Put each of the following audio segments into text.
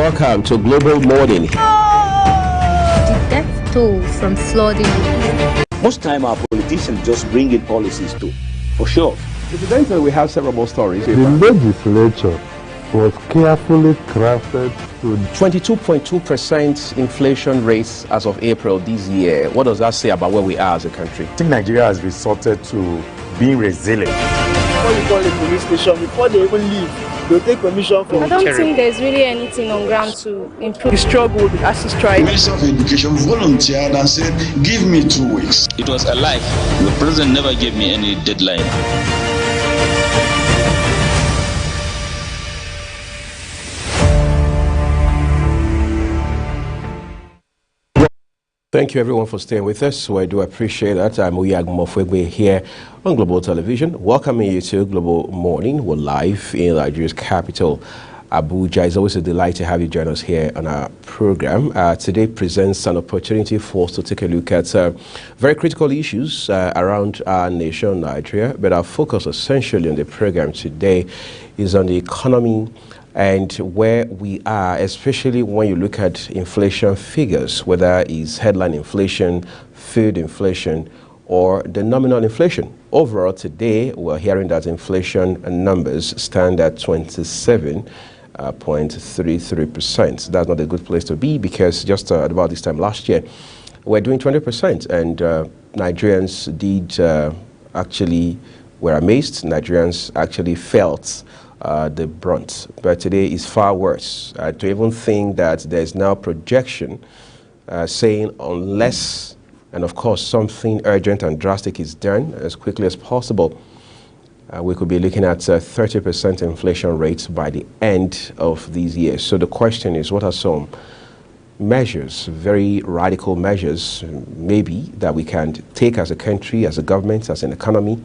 Welcome to Global Morning. The death toll from flooding. Most time our politicians just bring in policies too, for sure. Incidentally, we have several more stories. The legislature was carefully crafted to 22.2% inflation rates as of April this year. What does that say about where we are as a country? I think Nigeria has resorted to being resilient. Before you call the police station, before they even leave, they'll take permission from. I don't think there's really anything on ground to improve. We struggled as a strike. The Minister of Education volunteered and said, give me 2 weeks. It was a lie. The president never gave me any deadline. Thank you everyone for staying with us. So I do appreciate that. I'm Uyag Mofwegwe here on Global Television, welcoming you to Global Morning. We're live in Nigeria's capital, Abuja. It's always a delight to have you join us here on our program. Today presents an opportunity for us to take a look at very critical issues around our nation, Nigeria. But our focus essentially on the program today is on the economy and where we are, especially when you look at inflation figures, whether it's headline inflation, food inflation, or the nominal inflation. Overall, today, we're hearing that inflation numbers stand at 27.33%. That's not a good place to be because just at about this time last year, we're doing 20%, and Nigerians did actually were amazed. Nigerians actually felt the brunt, but today is far worse. To even think that there's now projection saying unless, and of course, something urgent and drastic is done as quickly as possible, we could be looking at 30% inflation rates by the end of these years. So the question is, what are some measures, very radical measures, maybe, that we can take as a country, as a government, as an economy,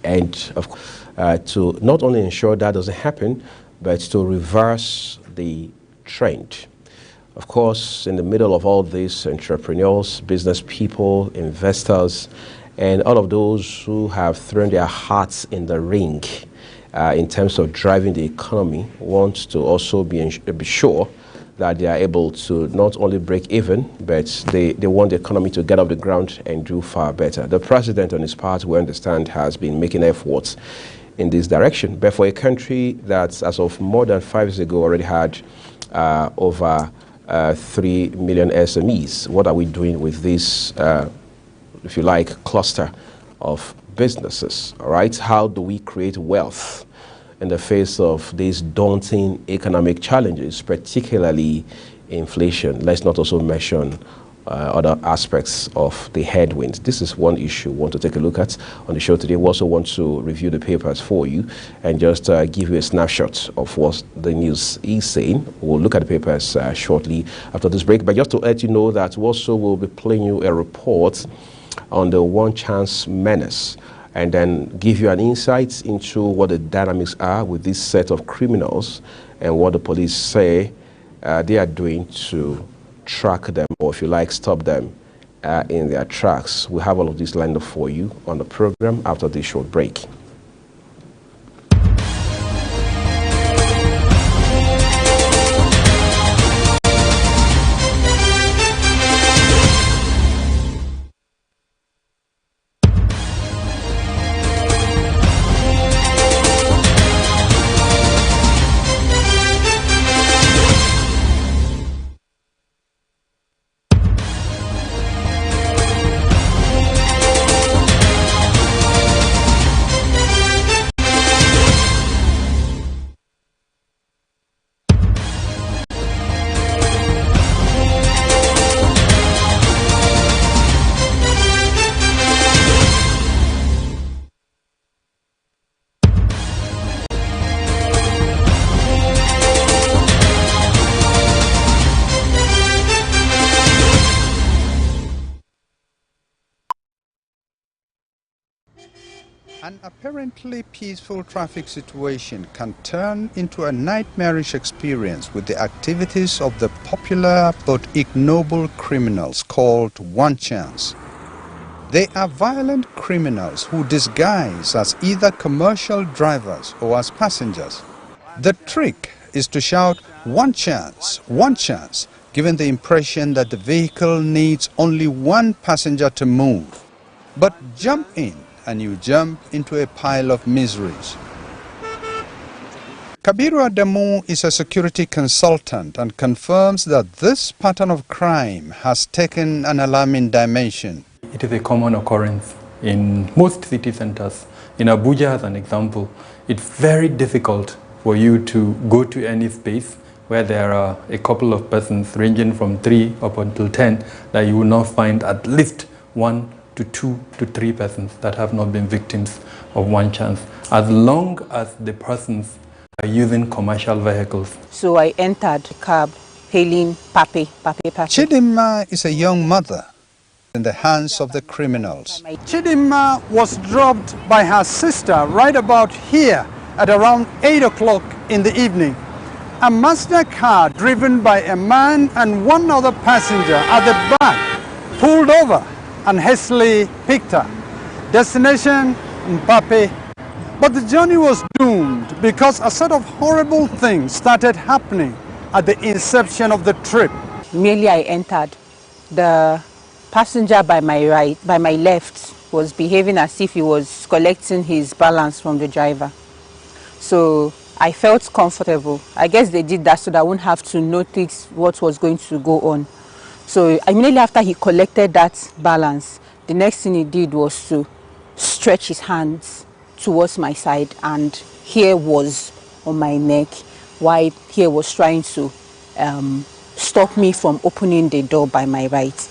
and of course, to not only ensure that doesn't happen, but to reverse the trend. Of course, in the middle of all this, entrepreneurs, business people, investors, and all of those who have thrown their hearts in the ring in terms of driving the economy want to also be sure that they are able to not only break even, but they want the economy to get off the ground and do far better. The president on his part, we understand, has been making efforts in this direction. But for a country that, as of more than 5 years ago, already had over 3 million SMEs, what are we doing with this, if you like, cluster of businesses? All right, how do we create wealth in the face of these daunting economic challenges, particularly inflation? Let's not also mention other aspects of the headwinds. This is one issue we want to take a look at on the show today. We also want to review the papers for you and just give you a snapshot of what the news is saying. We'll look at the papers shortly after this break. But just to let you know that we also will be playing you a report on the One Chance menace, and then give you an insight into what the dynamics are with this set of criminals and what the police say they are doing to track them, or if you like, stop them in their tracks. We have all of this lined up for you on the program after this short break. An apparently peaceful traffic situation can turn into a nightmarish experience with the activities of the popular but ignoble criminals called One Chance. They are violent criminals who disguise as either commercial drivers or as passengers. The trick is to shout one chance, giving the impression that the vehicle needs only one passenger to move. But jump in and you jump into a pile of miseries. Kabiru Adamu is a security consultant and confirms that this pattern of crime has taken an alarming dimension. It is a common occurrence in most city centers. In Abuja, as an example, it's very difficult for you to go to any space where there are a couple of persons ranging from 3 up until 10 that you will not find at least 1 to 2 to 3 persons that have not been victims of one chance, as long as the persons are using commercial vehicles. So I entered the cab, hailing Pape. Chidinma is a young mother in the hands of the criminals. Chidinma was dropped by her sister right about here at around 8 o'clock in the evening. A Mazda car driven by a man and one other passenger at the back pulled over and hastily picked her. Destination Pape. But the journey was doomed because a set of horrible things started happening at the inception of the trip. Immediately I entered. The passenger by my left, was behaving as if he was collecting his balance from the driver. So I felt comfortable. I guess they did that so that I wouldn't have to notice what was going to go on. So immediately after he collected that balance, the next thing he did was to stretch his hands towards my side, and here was on my neck, while here was trying to stop me from opening the door by my right.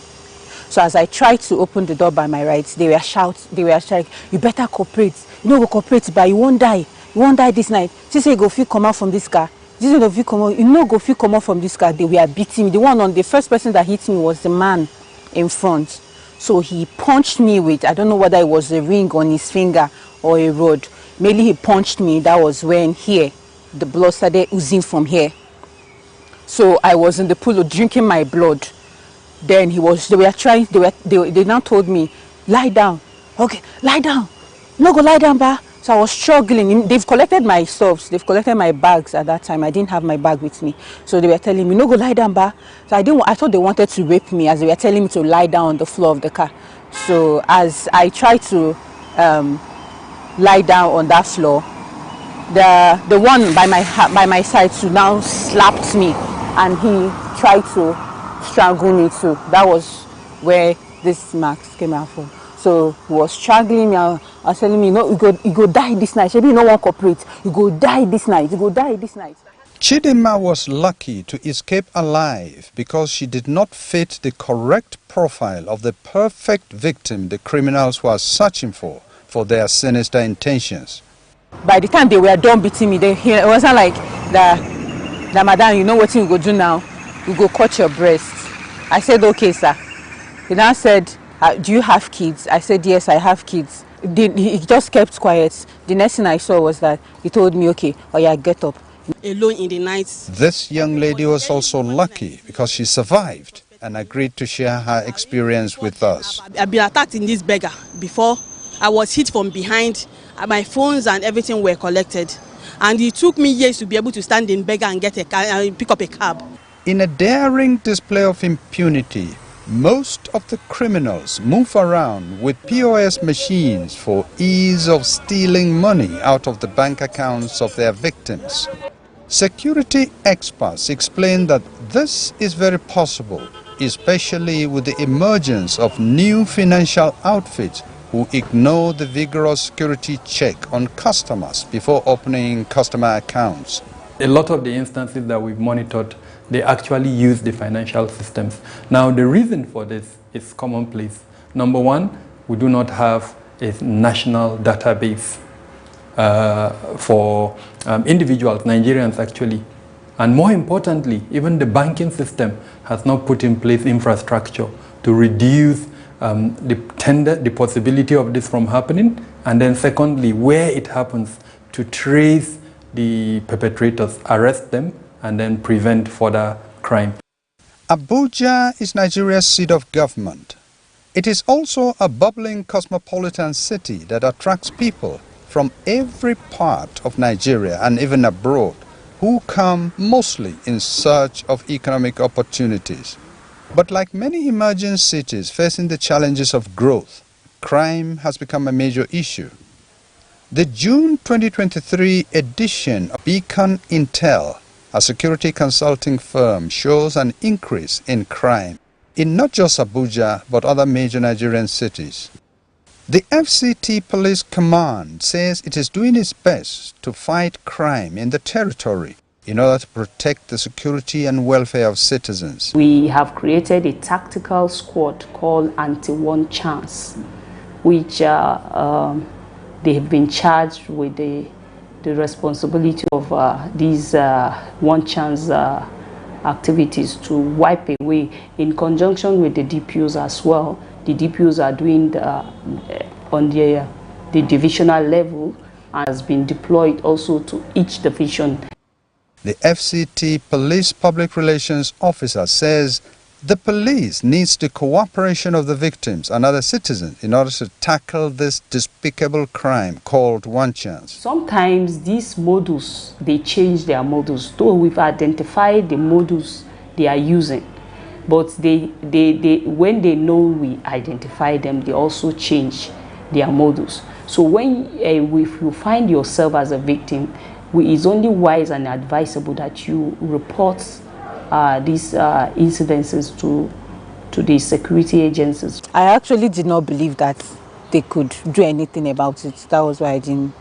So as I tried to open the door by my right, they were shouting, "You better cooperate. You know, go cooperate, but you won't die. You won't die this night. She said, go feel come out from this car. This is go feel come out. You know, go feel come out from this car." They were beating me. The first person that hit me was the man in front. So he punched me with, I don't know whether it was a ring on his finger or a rod. Mainly he punched me. That was when here, the blood started oozing from here. So I was in the pool drinking my blood. Then they now told me, lie down. Okay, lie down. No, go lie down, ba. So I was struggling. They've collected my stuffs. They've collected my bags at that time. I didn't have my bag with me. So they were telling me, no, go lie down, ba. So I thought they wanted to rape me as they were telling me to lie down on the floor of the car. So as I tried to lie down on that floor, the one by my side too now slapped me, and he tried to strangle me too. That was where this marks came out from. So he was strangling me and was telling me, no, you go die this night. Maybe you no one cooperate. You go die this night. You go die this night. Chidinma was lucky to escape alive because she did not fit the correct profile of the perfect victim the criminals were searching for their sinister intentions. By the time they were done beating me, it wasn't like the madam, you know what you go do now? You go cut your breast. I said, okay, sir. He now said, do you have kids? I said, yes, I have kids. He just kept quiet. The next thing I saw was that he told me, okay, oh yeah, get up. Alone in the night. This young lady was also lucky because she survived and agreed to share her experience with us. I've been attacked in this beggar before. I was hit from behind. My phones and everything were collected. And it took me years to be able to stand in beggar and get a car and pick up a cab. In a daring display of impunity, most of the criminals move around with POS machines for ease of stealing money out of the bank accounts of their victims. Security experts explain that this is very possible, especially with the emergence of new financial outfits who ignore the vigorous security check on customers before opening customer accounts. A lot of the instances that we've monitored, they actually use the financial systems. Now, the reason for this is commonplace. Number one, we do not have a national database for individuals, Nigerians actually. And more importantly, even the banking system has not put in place infrastructure to reduce the possibility of this from happening. And then secondly, where it happens, to trace the perpetrators, arrest them, and then prevent further crime. Abuja is Nigeria's seat of government. It is also a bubbling cosmopolitan city that attracts people from every part of Nigeria and even abroad who come mostly in search of economic opportunities. But like many emerging cities facing the challenges of growth, crime has become a major issue. The June 2023 edition of Beacon Intel, a security consulting firm, shows an increase in crime in not just Abuja but other major Nigerian cities. The FCT Police Command says it is doing its best to fight crime in the territory in order to protect the security and welfare of citizens. We have created a tactical squad called Anti-One Chance, which they have been charged with the responsibility of these one chance activities to wipe away, in conjunction with the DPOs as well. The DPOs are doing on the divisional level and has been deployed also to each division. The FCT Police Public Relations Officer says the police needs the cooperation of the victims and other citizens in order to tackle this despicable crime called one chance. Sometimes these modus, they change their modus, though we've identified the modus they are using. But when they know we identify them, they also change their modus. So when if you find yourself as a victim, it's only wise and advisable that you report these incidences to the security agencies. I actually did not believe that they could do anything about it. That was why I didn't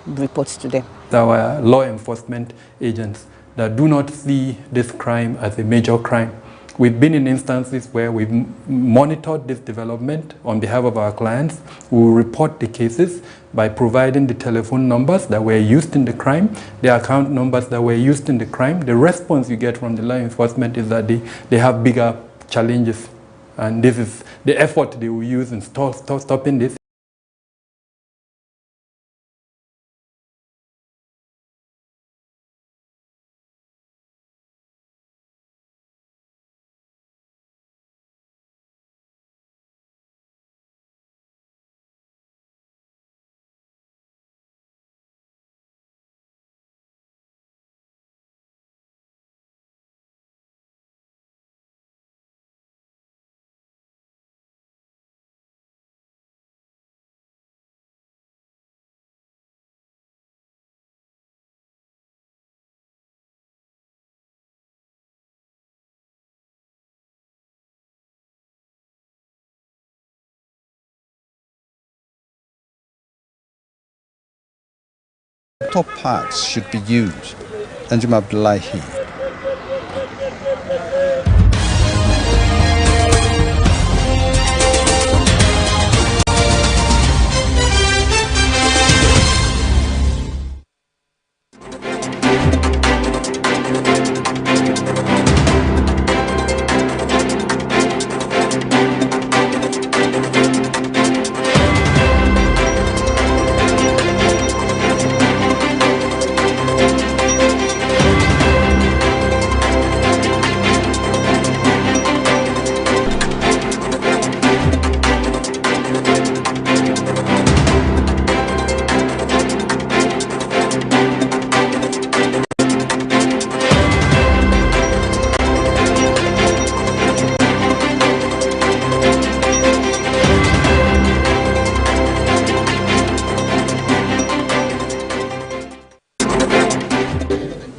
report to them. There were law enforcement agents that do not see this crime as a major crime. We've been in instances where we've monitored this development on behalf of our clients. We will report the cases by providing the telephone numbers that were used in the crime, the account numbers that were used in the crime. The response you get from the law enforcement is that they have bigger challenges. And this is the effort they will use in stopping this. Top parts should be used. Anjum Abdullahi.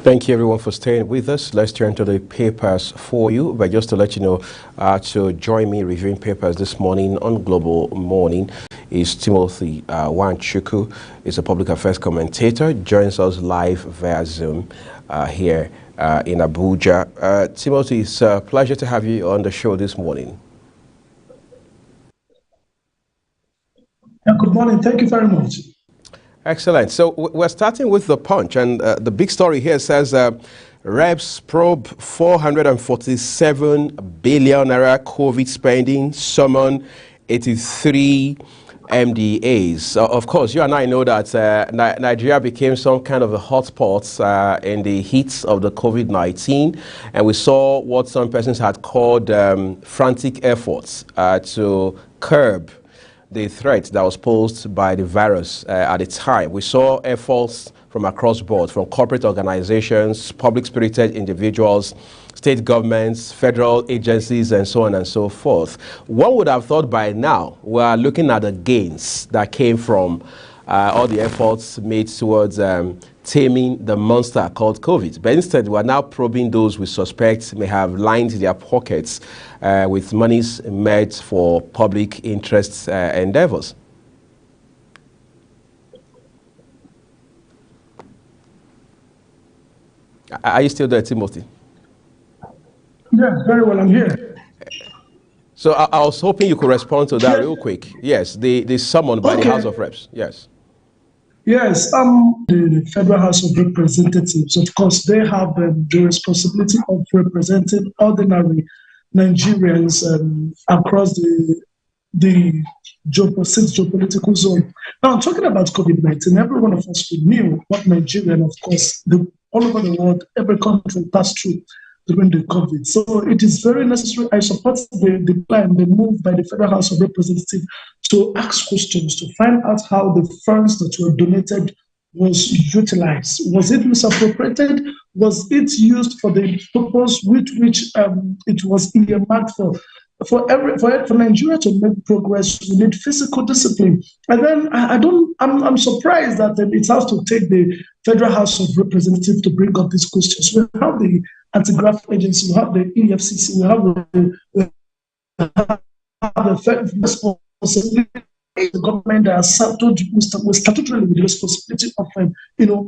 Thank you everyone for staying with us. Let's turn to the papers for you. But just to let you know, to join me reviewing papers this morning on Global Morning is Timothy Wanchuku. He's a public affairs commentator. Joins us live via Zoom here in Abuja. Timothy, it's a pleasure to have you on the show this morning. Good morning. Thank you very much. Excellent. So we're starting with the Punch, and the big story here says Reps probe 447 billion naira COVID spending, summon 83 MDAs. Of course, you and I know that Nigeria became some kind of a hotspot in the heat of the COVID-19, and we saw what some persons had called frantic efforts to curb the threat that was posed by the virus at the time. We saw efforts from across board, from corporate organizations, public-spirited individuals, state governments, federal agencies, and so on and so forth. One would have thought by now we are looking at the gains that came from all the efforts made towards taming the monster called COVID. But instead, we are now probing those we suspect may have lined their pockets with monies made for public interest endeavors. Are you still there, Timothy? Yes, very well, I'm here. So I was hoping you could respond to that real quick. Yes, the summon by the House of Reps. Yes. Yes, the Federal House of Representatives, of course, they have the responsibility of representing ordinary Nigerians across the geopolitical zone. Now, talking about COVID-19, every one of us knew what Nigeria, and of course, all over the world, every country passed through during the COVID. So it is very necessary. I support the plan, the move by the Federal House of Representatives to ask questions, to find out how the funds that were donated was utilized. Was it misappropriated? Was it used for the purpose with which it was earmarked for? For Nigeria to make progress, we need physical discipline. And then I'm surprised that it has to take the Federal House of Representatives to bring up these questions. We have the Anti-Graft Agency, we have the EFCC, we have the responsibility the government that has statutorily with the responsibility of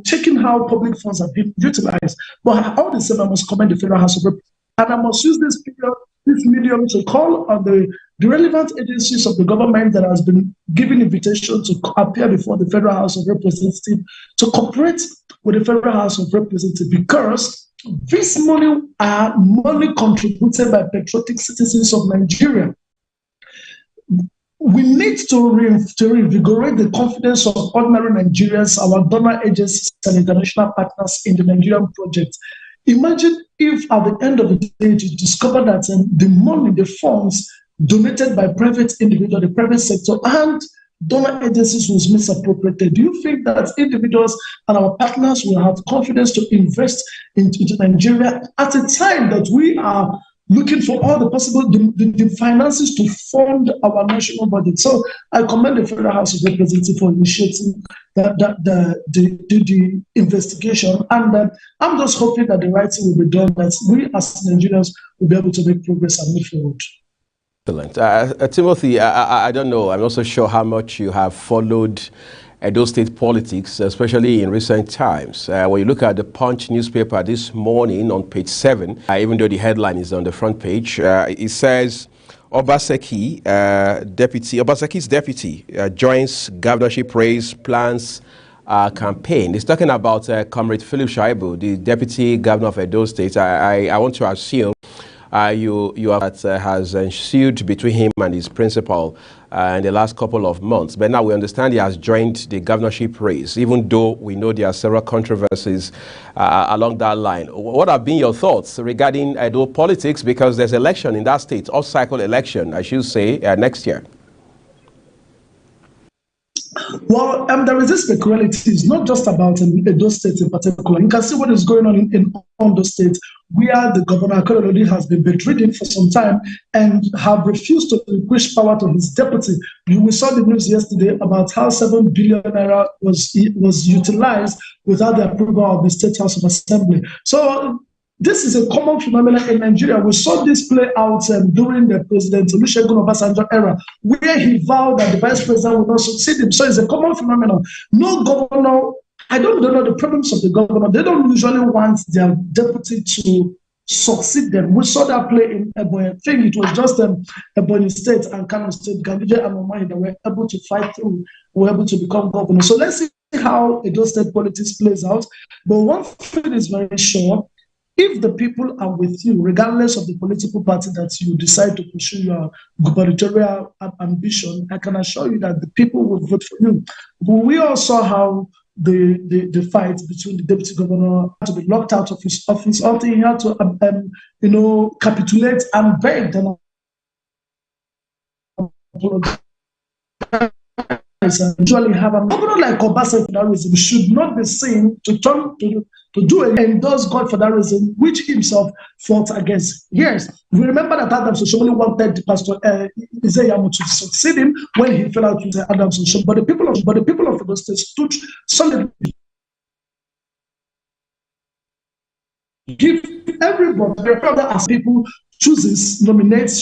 checking how public funds have been utilized. But all the same, I must commend the Federal House of Representatives, and I must use this medium to call on the relevant agencies of the government that has been given invitation to appear before the Federal House of Representatives to cooperate with the Federal House of Representatives, because this money are money contributed by patriotic citizens of Nigeria. We need to reinvigorate the confidence of ordinary Nigerians, our donor agencies and international partners in the Nigerian project. Imagine if at the end of the day you discover that the money, the funds donated by private individuals, the private sector, and donor agencies was misappropriated. Do you think that individuals and our partners will have confidence to invest into Nigeria at a time that we are looking for all the possible the finances to fund our national budget? So I commend the Federal House of Representatives for initiating the investigation, and I'm just hoping that the right thing will be done, that we as Nigerians will be able to make progress and move forward. Excellent. Timothy, I don't know, I'm not so sure how much you have followed Edo State politics, especially in recent times. When you look at the Punch newspaper this morning on page 7, even though the headline is on the front page, it says Obaseki's deputy joins governorship race plans campaign. It's talking about Comrade Philip Shaibu, the deputy governor of Edo State. I want to assume has ensued between him and his principal in the last couple of months. But now we understand he has joined the governorship race, even though we know there are several controversies along that line. What have been your thoughts regarding Edo politics? Because there's election in that state, off-cycle election, I should say, next year. Well, there is this peculiarity. It's not just about Edo State in particular. You can see what is going on in Ondo State, where the governor Akeredolu has been bedridden for some time and have refused to relinquish power to his deputy. We saw the news yesterday about how 7 billion naira was utilized without the approval of the State House of Assembly. So this is a common phenomenon in Nigeria. We saw this play out during the President Olusegun Obasanjo era, where he vowed that the vice president would not succeed him. So it's a common phenomenon. No governor, I don't know the problems of the governor. They don't usually want their deputy to succeed them. We saw that play in Ebonyi. I think it was just Ebonyi State and Kano State, Ganduje and Omai, that were able to fight through, were able to become governor. So let's see how Edo State politics plays out. But one thing is very sure: if the people are with you, regardless of the political party that you decide to pursue your gubernatorial ambition, I can assure you that the people will vote for you. But we all saw how the fight between the deputy governor had to be locked out of his office until he had to, capitulate and beg them. usually have a governor like Obasa for that reason should not be seen to turn to do it, endorse God for that reason, which himself fought against. Yes, we remember that Adams Oshiomhole wanted Pastor Ize-Iyamu to succeed him when he fell out with Adams Oshiomhole, but the people of the state stood solidly. Give everybody, as people chooses, nominates,